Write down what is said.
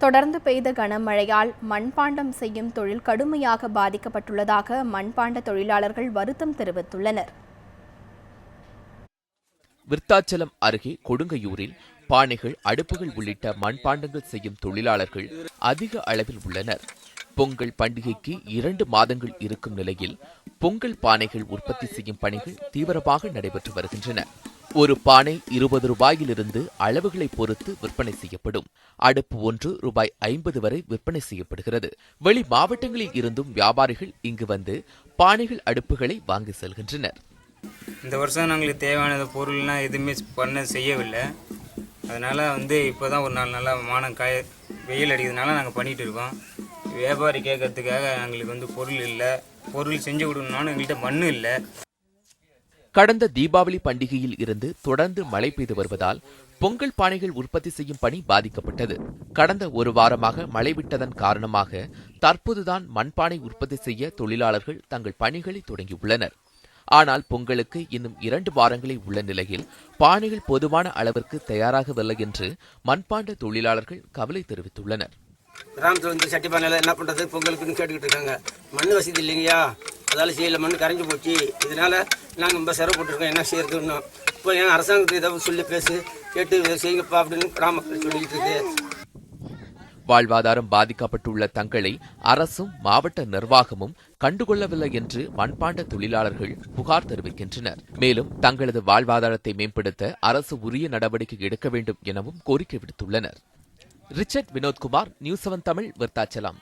தொடர்ந்து பெய்த கனமழையால் மண்பாண்டம் செய்யும் தொழில் கடுமையாக பாதிக்கப்பட்டுள்ளதாக மண்பாண்ட தொழிலாளர்கள் வருத்தம் தெரிவித்துள்ளனர். விருத்தாச்சலம் அருகே கொடுங்கையூரில் பானைகள், அடுப்புகள் உள்ளிட்ட மண்பாண்டங்கள் செய்யும் தொழிலாளர்கள் அதிக அளவில் உள்ளனர். பொங்கல் பண்டிகைக்கு 2 மாதங்கள் இருக்கும் நிலையில் பொங்கல் பானைகள் உற்பத்தி செய்யும் பணிகள் தீவிரமாக நடைபெற்று வருகின்றன. ஒரு பானை 20 ரூபாயிலிருந்து அளவுகளை பொறுத்து விற்பனை செய்யப்படும். அடுப்பு ஒன்று ரூபாய் 50 வரை விற்பனை செய்யப்படுகிறது. வெளி மாவட்டங்களில் இருந்தும் வியாபாரிகள் இங்கு வந்து பானைகள், அடுப்புகளை வாங்கி செல்கின்றனர். இந்த வருஷம் நாங்களுக்கு தேவையான பொருள்லாம் எதுவுமே செய்யவில்லை. அதனால இப்போதான் ஒரு நாள் நல்லா வெயில் அடிக்கிறதுனால நாங்கள் பண்ணிட்டு இருக்கோம். வியாபாரி கேட்கறதுக்காக எங்களுக்கு பொருள் இல்லை, பொருள் செஞ்சு கொடுக்கணும்னு எங்கள்கிட்ட மண்ணு இல்லை. கடந்த தீபாவளி பண்டிகையில் இருந்து தொடர்ந்து மழை பெய்து வருவதால் பொங்கல் பானைகள் உற்பத்தி செய்யும் பணி பாதிக்கப்பட்டது. கடந்த ஒரு வாரமாக மழை விட்டதன் காரணமாக தற்போதுதான் மண்பானை உற்பத்தி செய்ய தொழிலாளர்கள் தங்கள் பணிகளை தொடங்கியுள்ளனர். ஆனால் பொங்கலுக்கு இன்னும் 2 வாரங்களே உள்ள நிலையில் பானைகள் போதுமான அளவிற்கு தயாராகவில்லை என்று மண்பாண்ட தொழிலாளர்கள் கவலை தெரிவித்துள்ளனர். கிராமத்தில் சட்டி பானையில் என்ன பண்றது, பொங்கலுக்குன்னு கேட்டுக்கிட்டு இருக்காங்க. மண் வசதி இல்லைங்கய்யா, அதால செய்யல, மண் கரைஞ்சு போச்சு. இதனால நாங்கள் ரொம்ப சிரமப்பட்டுருக்கோம். என்ன செய்யறதுன்னு இப்போ ஏன் அரசாங்கத்துக்கு ஏதாவது சொல்லி கேட்டு செய்யுங்கப்பா அப்படின்னு கிராமத்தில் சொல்லிட்டு இருக்கு. வாழ்வாதாரம் பாதிக்கப்பட்டுள்ள தங்களை அரசும் மாவட்ட நிர்வாகமும் கண்டுகொள்ளவில்லை என்று மண்பாண்ட தொழிலாளர்கள் புகார் தெரிவிக்கின்றனர். மேலும் தங்களது வாழ்வாதாரத்தை மேம்படுத்த அரசு உரிய நடவடிக்கை எடுக்க வேண்டும் எனவும் கோரிக்கை விடுத்துள்ளனர். Richard Vinothkumar, news 7 Tamil, Virudhachalam.